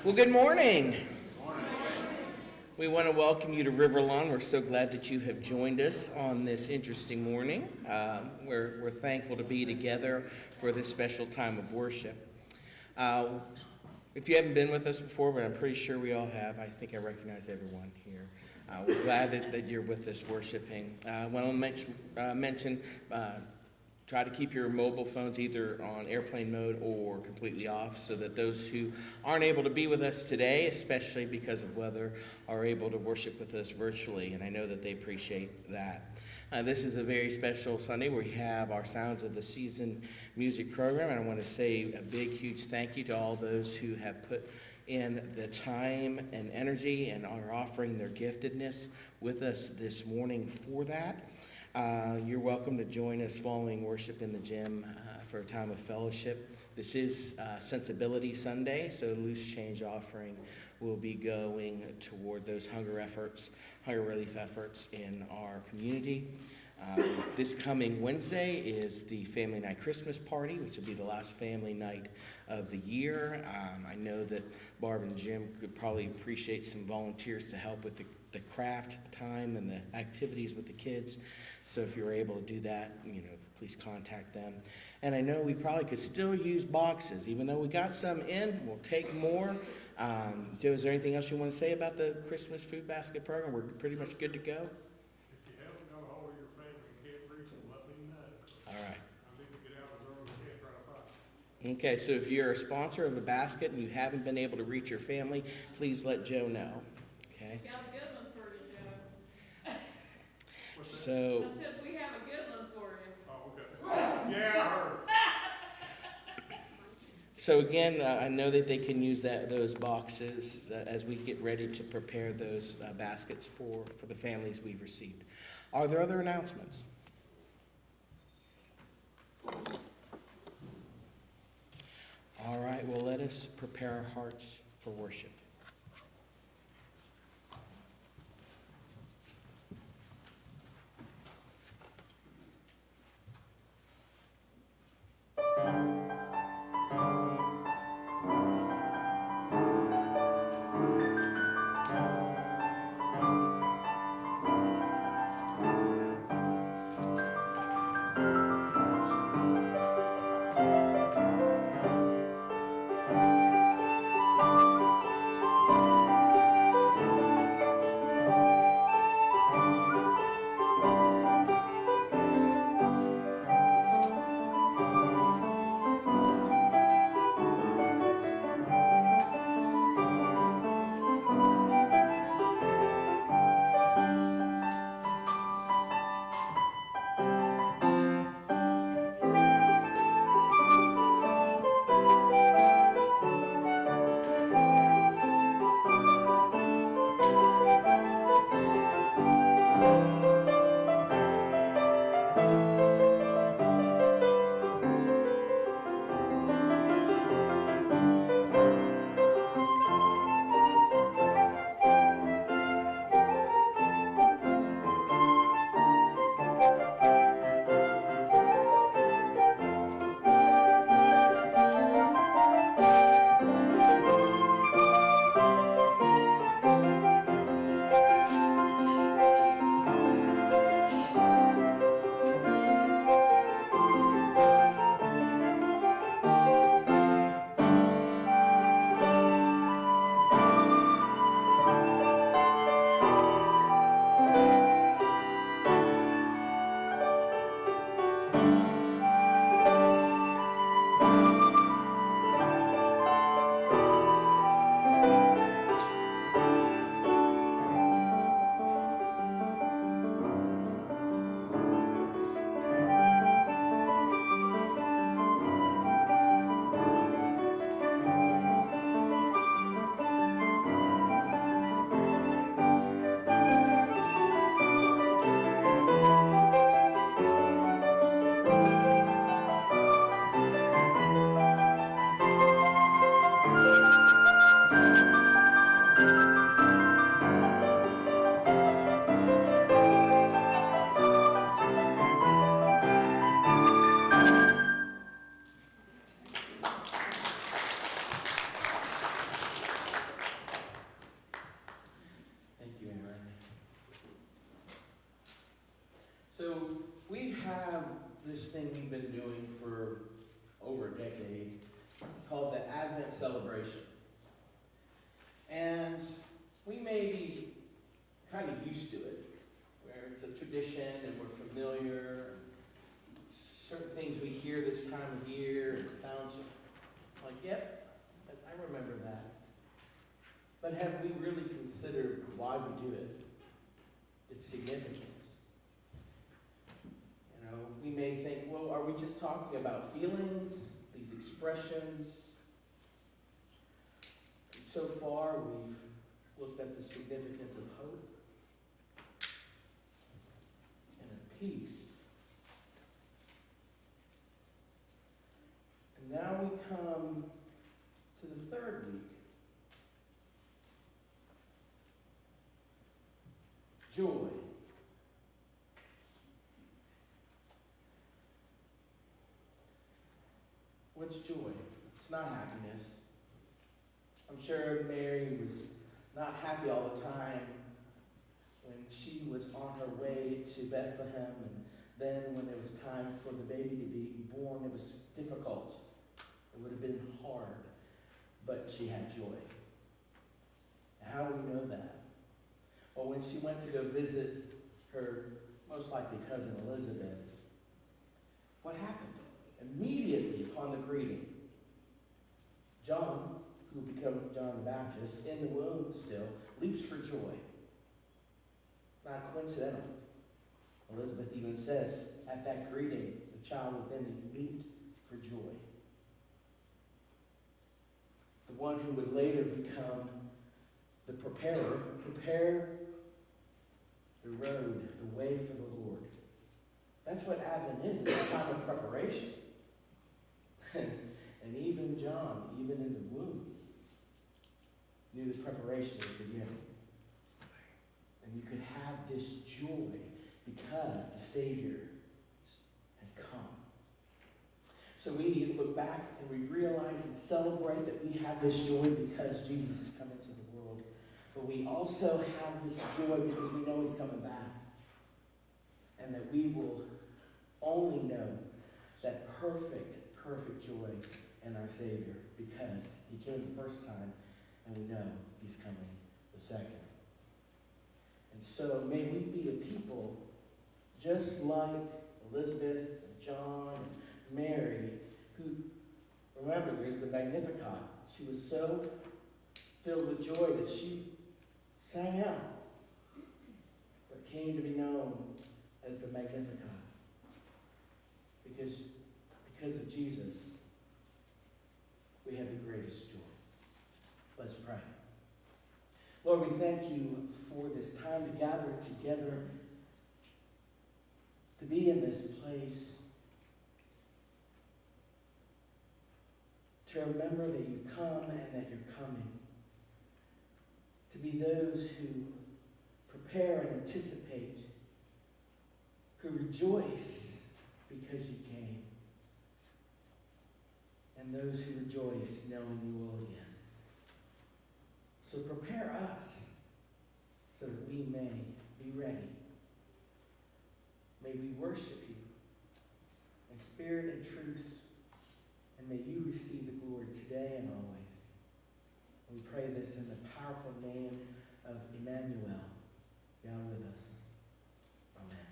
Well, good morning. We want to welcome you to Riverlawn. We're so glad that you have joined us on this interesting morning. We're thankful to be together for this special time of worship. If you haven't been with us before, but I'm pretty sure we all have, I think I recognize everyone here. We're glad that you're with us worshiping. I want to mention try to keep your mobile phones either on airplane mode or completely off so that those who aren't able to be with us today, especially because of weather, are able to worship with us virtually, and I know that they appreciate that. This is a very special Sunday where we have our Sounds of the Season music program, and I want to say a big, huge thank you to all those who have put in the time and energy and are offering their giftedness with us this morning for that. You're welcome to join us following worship in the gym for a time of fellowship. This is Sensibility Sunday, so the loose change offering will be going toward those hunger relief efforts in our community. This coming Wednesday is the Family Night Christmas Party, which will be the last family night of the year. I know that Barb and Jim could probably appreciate some volunteers to help with the craft time and the activities with the kids. So if you're able to do that, please contact them. And I know we probably could still use boxes. Even though we got some in, we'll take more. Joe, is there anything else you want to say about the Christmas food basket program? We're pretty much good to go. If you haven't got a hold of your family and can't reach them, let me know. All right. I need to get out as early as I can try to find. Okay, so if you're a sponsor of a basket and you haven't been able to reach your family, please let Joe know. Okay. Got a good one for you, Joe. So. I said we have a good one for you. Oh, okay. Yeah, I heard. So again, I know that they can use those boxes as we get ready to prepare those baskets for the families we've received. Are there other announcements? All right, well, let us prepare our hearts for worship. thing we've been doing for over a decade called the Advent Celebration. And we may be kind of used to it, where it's a tradition and we're familiar. Certain things we hear this time of year, and it sounds like, yep, I remember that. But have we really considered why we do it? Its significance. You know, we may think, well, are we just talking about feelings, these expressions? And so far, we've looked at the significance of hope and of peace. And now we come to the third week. Joy. What's joy? It's not happiness. I'm sure Mary was not happy all the time when she was on her way to Bethlehem, and then when it was time for the baby to be born, it was difficult. It would have been hard, but she had joy. How do we know that? Well, when she went to go visit her most likely cousin Elizabeth, what happened? Immediately upon the greeting, John, who would become John the Baptist, in the womb still, leaps for joy. It's not coincidental. Elizabeth even says, at that greeting, the child within me leaped for joy. The one who would later become the preparer, prepare the road, the way for the Lord. That's what Advent is. It's a time of preparation. And even John, even in the womb, knew the preparation was beginning. And you could have this joy because the Savior has come. So we look back and we realize and celebrate that we have this joy because Jesus has come into the world. But we also have this joy because we know he's coming back. And that we will only know that perfect joy in our Savior because he came the first time and we know he's coming the second. And so may we be a people just like Elizabeth and John and Mary, who, remember, there's the Magnificat. She was so filled with joy that she sang out what came to be known as the Magnificat. Because of Jesus, we have the greatest joy. Let's pray. Lord, we thank you for this time to gather together, to be in this place, to remember that you've come and that you're coming, to be those who prepare and anticipate, who rejoice because you came, and those who rejoice knowing you will again. So prepare us so that we may be ready. May we worship you in spirit and truth, and may you receive the glory today and always. We pray this in the powerful name of Emmanuel, God with us. Amen.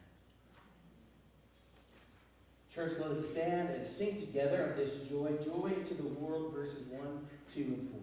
Church, let us stand and sing together of this joy, joy to the world, verses 1, 2, and 4.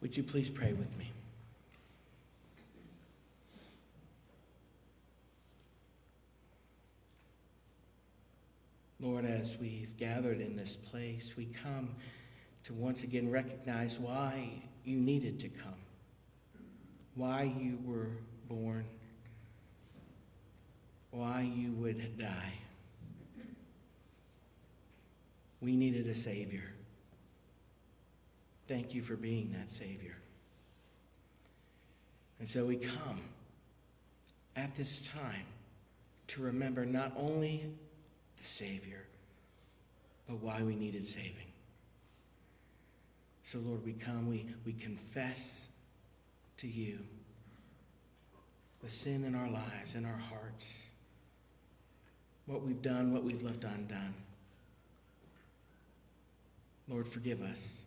Would you please pray with me? Lord, as we've gathered in this place, we come to once again recognize why you needed to come, why you were born, why you would die. We needed a Savior. Thank you for being that Savior. And so we come at this time to remember not only the Savior, but why we needed saving. So Lord, we come, we confess to you the sin in our lives, in our hearts, what we've done, what we've left undone. Lord, forgive us.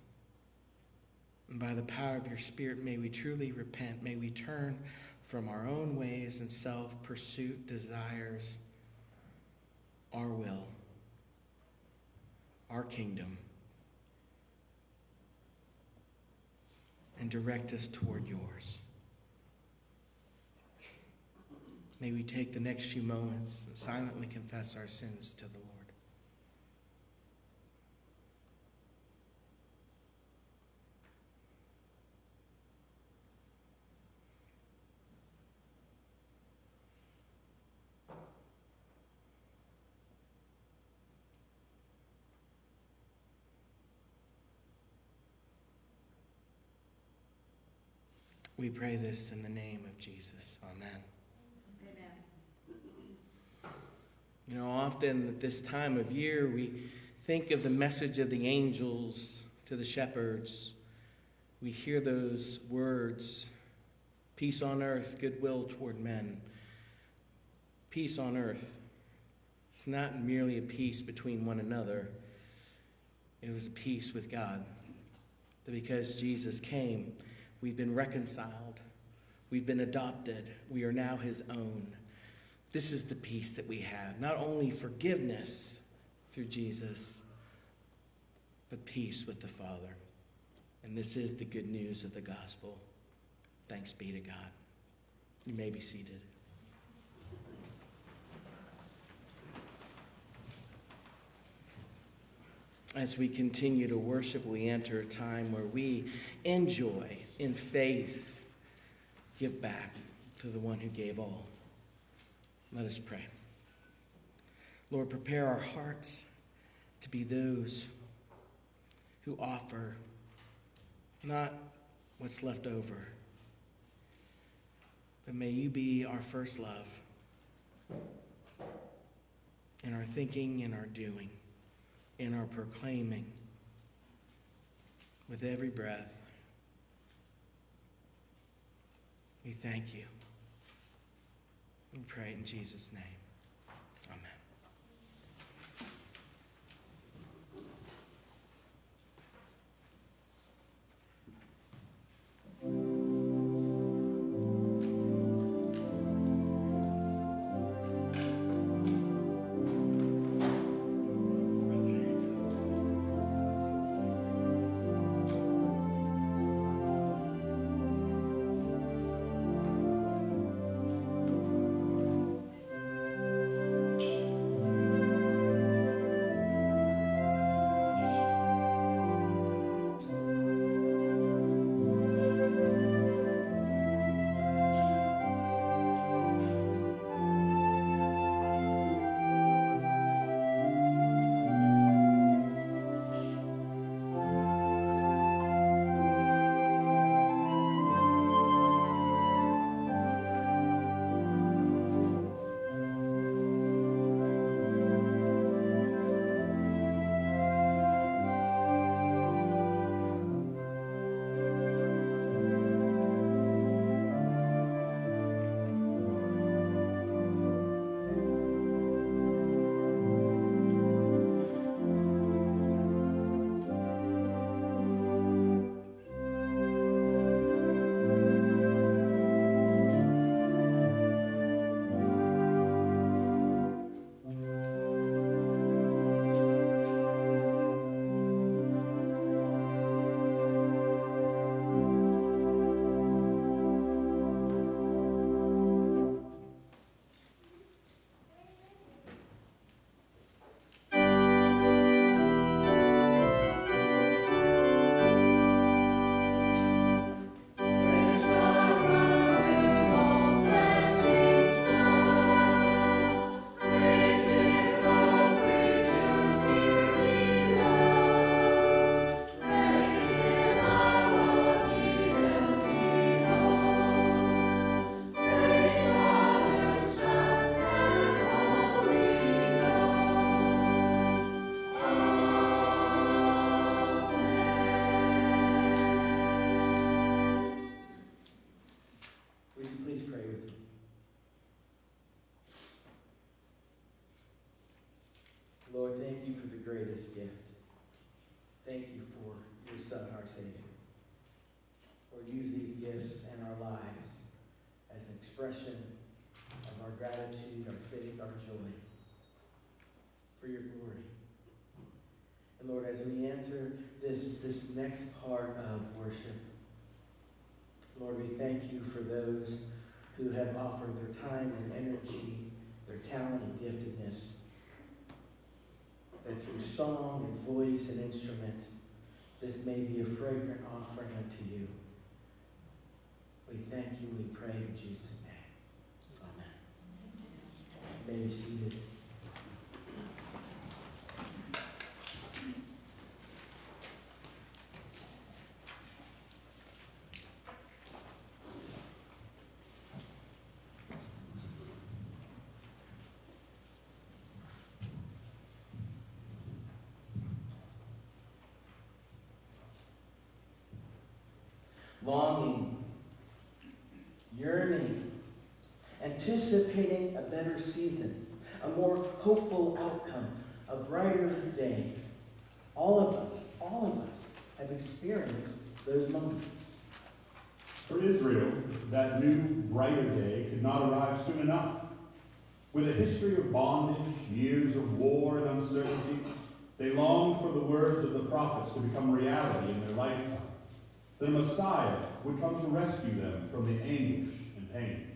And by the power of your Spirit, may we truly repent. May we turn from our own ways and self-pursuit, desires, our will, our kingdom, and direct us toward yours. May we take the next few moments and silently confess our sins to the Lord. We pray this in the name of Jesus. Amen. Amen. You know, often at this time of year, we think of the message of the angels to the shepherds. We hear those words, peace on earth, goodwill toward men. Peace on earth. It's not merely a peace between one another. It was a peace with God. That because Jesus came, we've been reconciled. We've been adopted. We are now his own. This is the peace that we have. Not only forgiveness through Jesus, but peace with the Father. And this is the good news of the gospel. Thanks be to God. You may be seated. As we continue to worship, we enter a time where we enjoy, in faith, give back to the one who gave all. Let us pray. Lord, prepare our hearts to be those who offer not what's left over, but may you be our first love in our thinking, in our doing, in our proclaiming, with every breath. We thank you. We pray in Jesus' name. Amen. this gift. Thank you for your Son, our Savior. Lord, use these gifts in our lives as an expression of our gratitude, our faith, our joy for your glory. And Lord, as we enter this next part of worship, Lord, we thank you for those who have offered their time and energy, their talent and giftedness, that through song and voice and instrument, this may be a fragrant offering unto you. We thank you, we pray in Jesus' name. Amen. You may be seated. Longing, yearning, anticipating a better season, a more hopeful outcome, a brighter day. All of us have experienced those moments. For Israel, that new, brighter day could not arrive soon enough. With a history of bondage, years of war and uncertainty, they longed for the words of the prophets to become reality in their lifetime. That a Messiah would come to rescue them from the anguish and pain.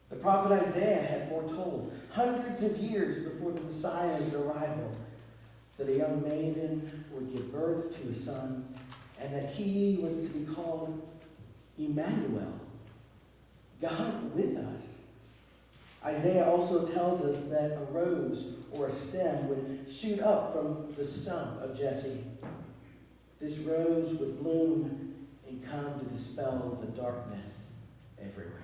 The prophet Isaiah had foretold hundreds of years before the Messiah's arrival that a young maiden would give birth to a son and that he was to be called Emmanuel, God with us. Isaiah also tells us that a rose or a stem would shoot up from the stump of Jesse. This rose would bloom and come to dispel the darkness everywhere.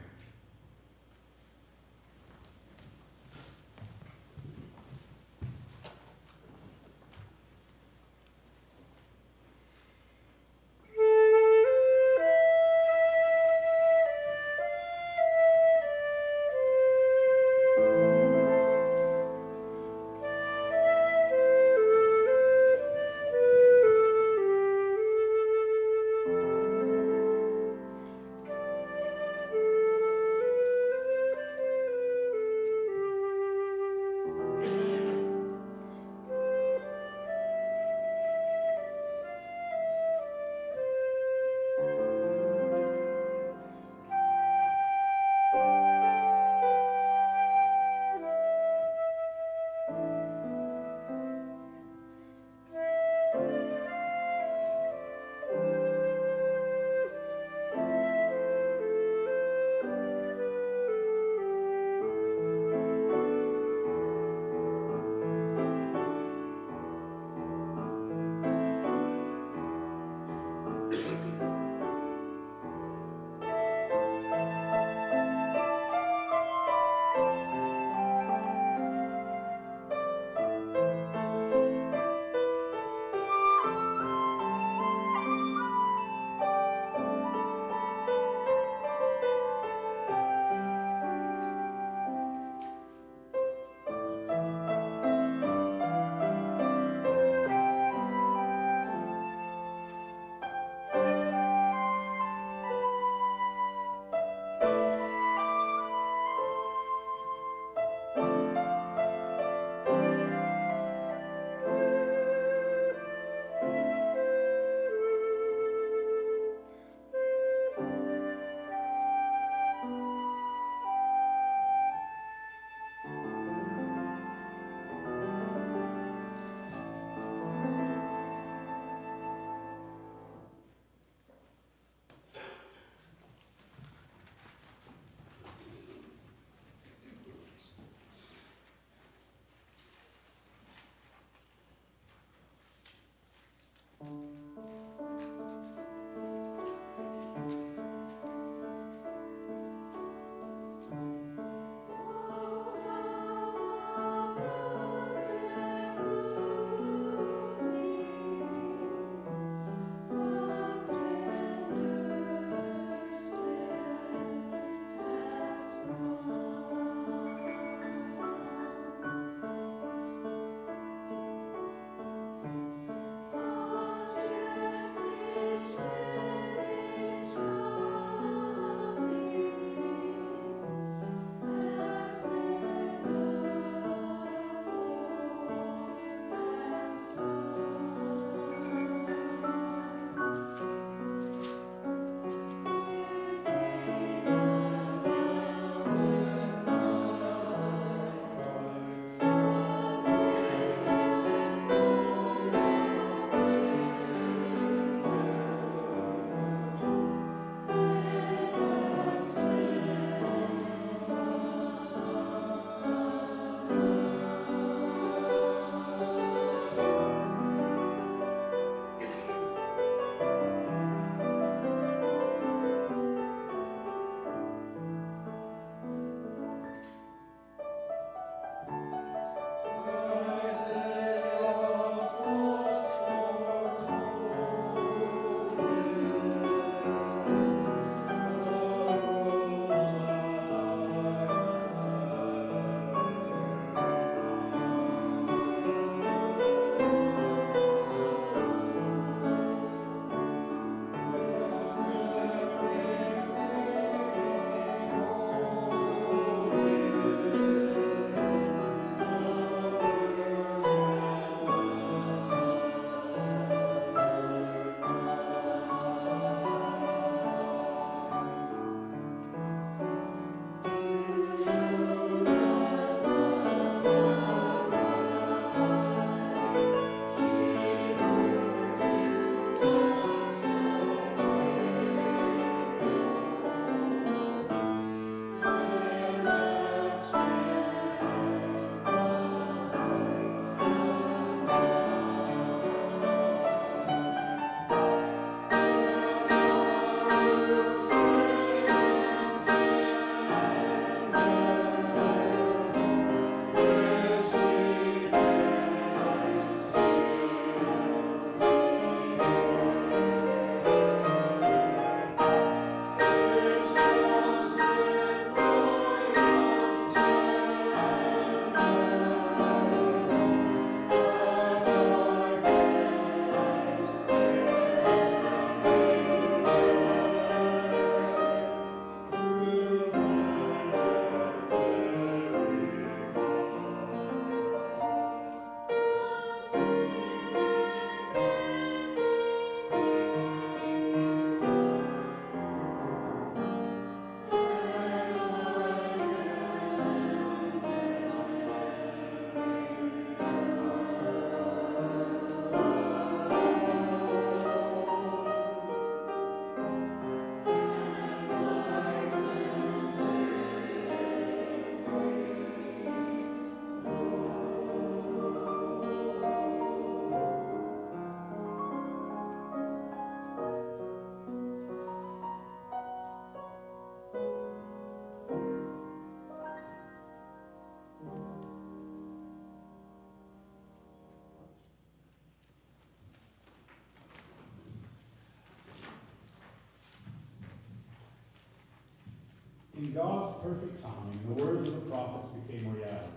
In God's perfect timing, the words of the prophets became reality.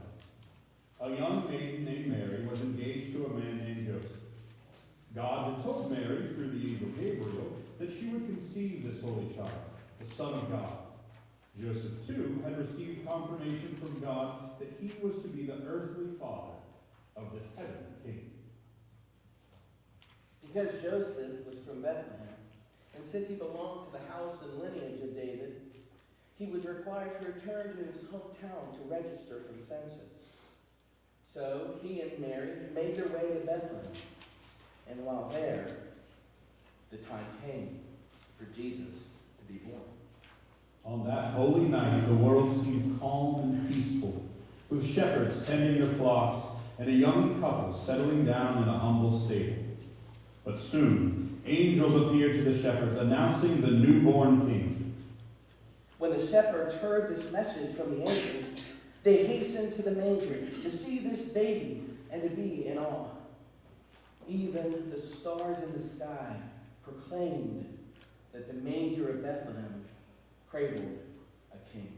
A young maiden named Mary was engaged to a man named Joseph. God had told Mary through the angel Gabriel that she would conceive this holy child, the Son of God. Joseph, too, had received confirmation from God that he was to be the earthly father of this heavenly king. Because Joseph was from Bethlehem, and since he belonged to the house and lineage of David, he was required to return to his hometown to register for the census. So he and Mary made their way to Bethlehem, and while there, the time came for Jesus to be born. On that holy night, the world seemed calm and peaceful, with shepherds tending their flocks and a young couple settling down in a humble stable. But soon, angels appeared to the shepherds, announcing the newborn king. When the shepherds heard this message from the angels, they hastened to the manger to see this baby and to be in awe. Even the stars in the sky proclaimed that the manger of Bethlehem cradled a king.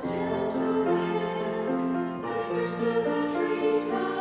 Gentle wind whispers through the treetops.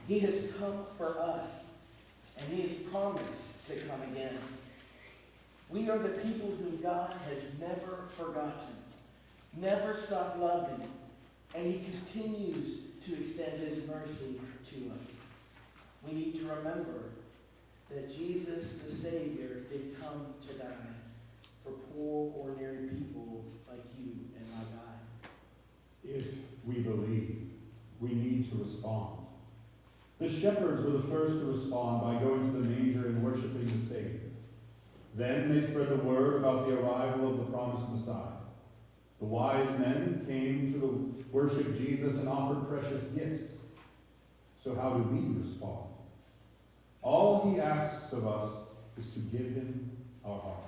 He has come for us, and he has promised to come again. We are the people whom God has never forgotten, never stopped loving, and he continues to extend his mercy to us. We need to remember that Jesus, the Savior, did come to die for poor, ordinary people like you and like I. If we believe, we need to respond. The shepherds were the first to respond by going to the manger and worshiping the Savior. Then they spread the word about the arrival of the promised Messiah. The wise men came to worship Jesus and offered precious gifts. So how do we respond? All he asks of us is to give him our hearts.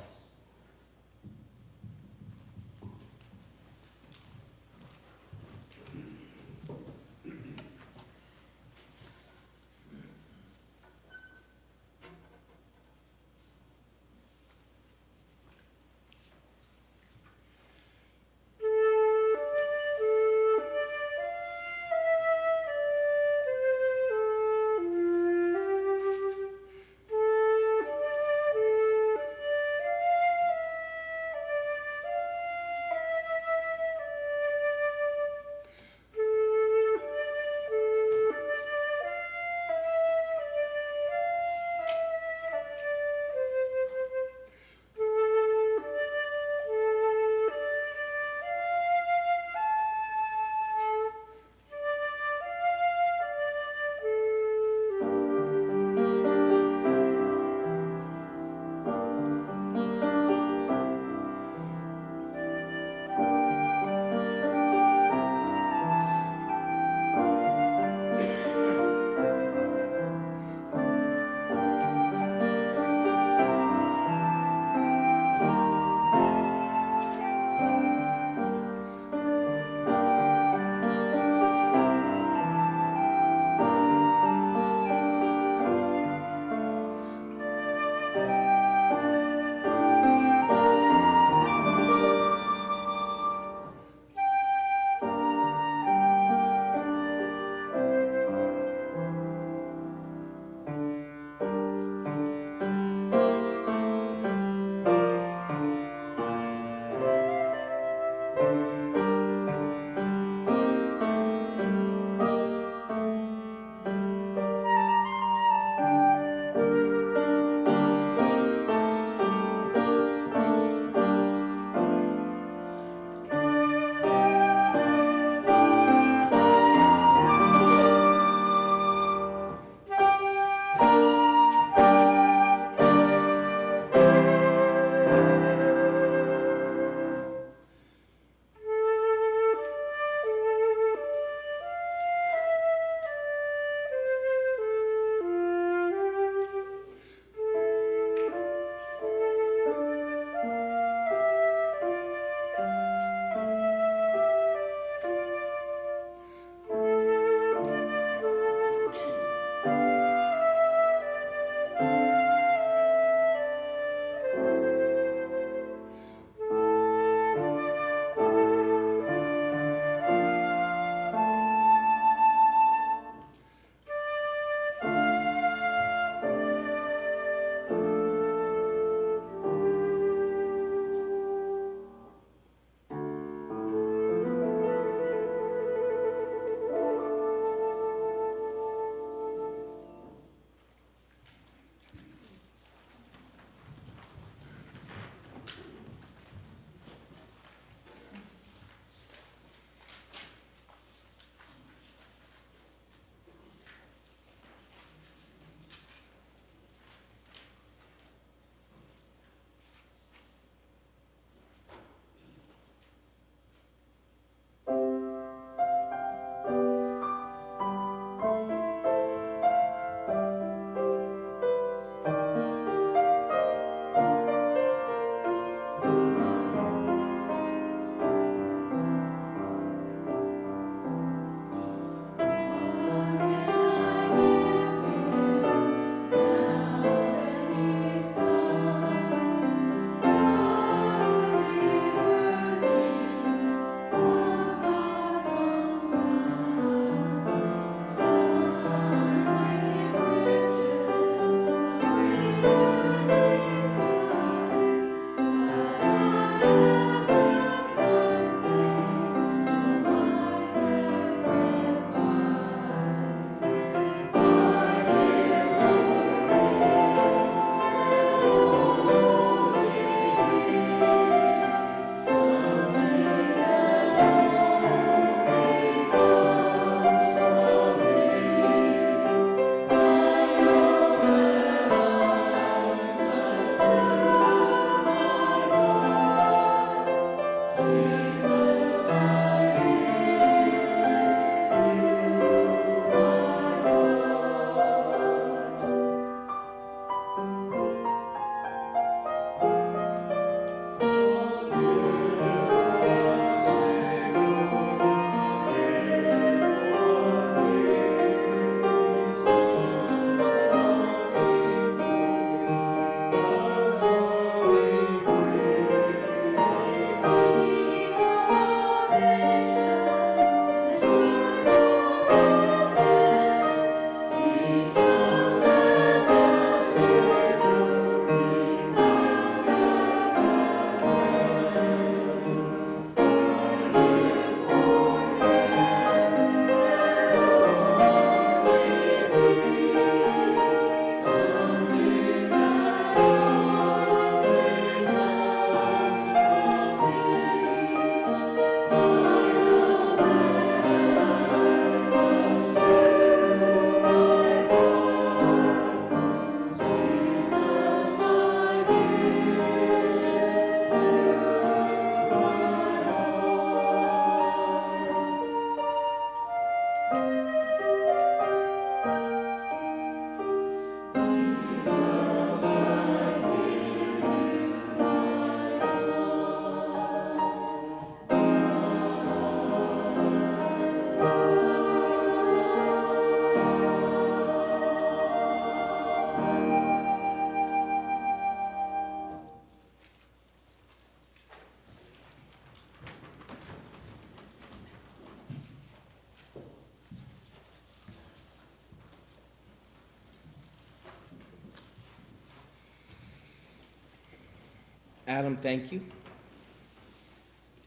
Adam, thank you.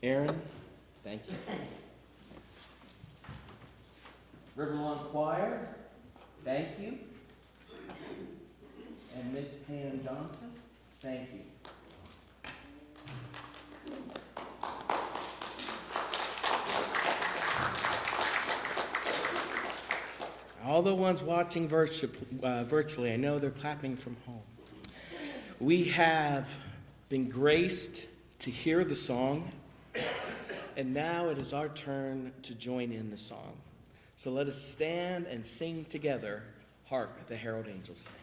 Aaron, thank you. Riverlawn Choir, thank you. And Miss Pam Johnson, thank you. All the ones watching virtually, I know they're clapping from home. We have been graced to hear the song, and now it is our turn to join in the song. So let us stand and sing together, Hark the Herald Angels Sing.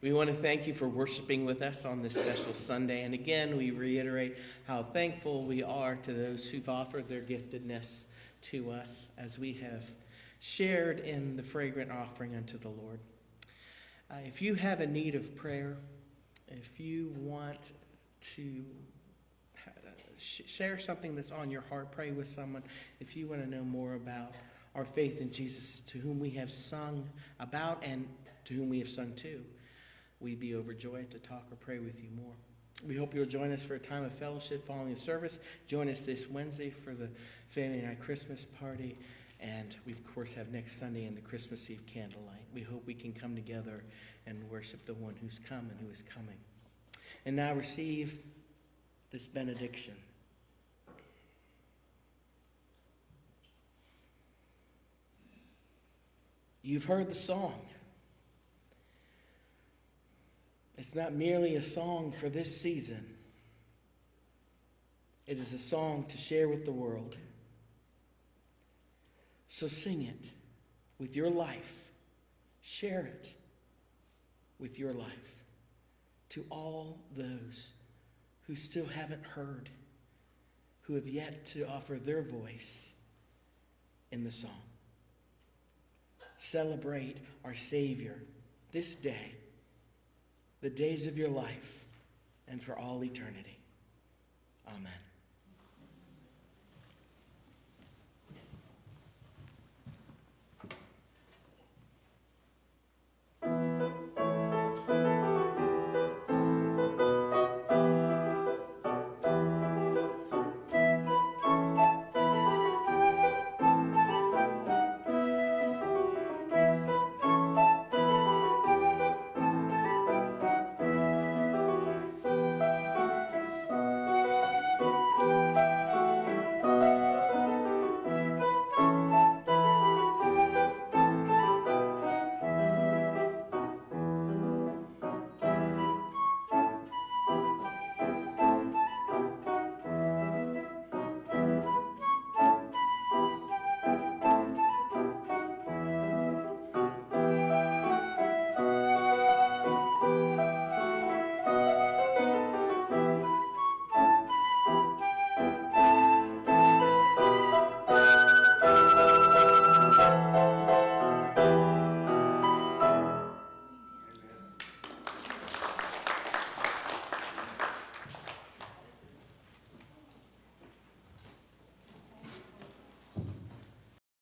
We want to thank you for worshiping with us on this special Sunday. And again, we reiterate how thankful we are to those who've offered their giftedness to us as we have shared in the fragrant offering unto the Lord. If you have a need of prayer, if you want to share something that's on your heart, pray with someone, if you want to know more about our faith in Jesus, to whom we have sung about and to whom we have sung to, we'd be overjoyed to talk or pray with you more. We hope you'll join us for a time of fellowship following the service. Join us this Wednesday for the Family Night Christmas party. And we, of course, have next Sunday in the Christmas Eve candlelight. We hope we can come together and worship the one who's come and who is coming. And now receive this benediction. You've heard the song. It's not merely a song for this season. It is a song to share with the world. So sing it with your life. Share it with your life to all those who still haven't heard, who have yet to offer their voice in the song. Celebrate our Savior this day the days of your life, and for all eternity. Amen.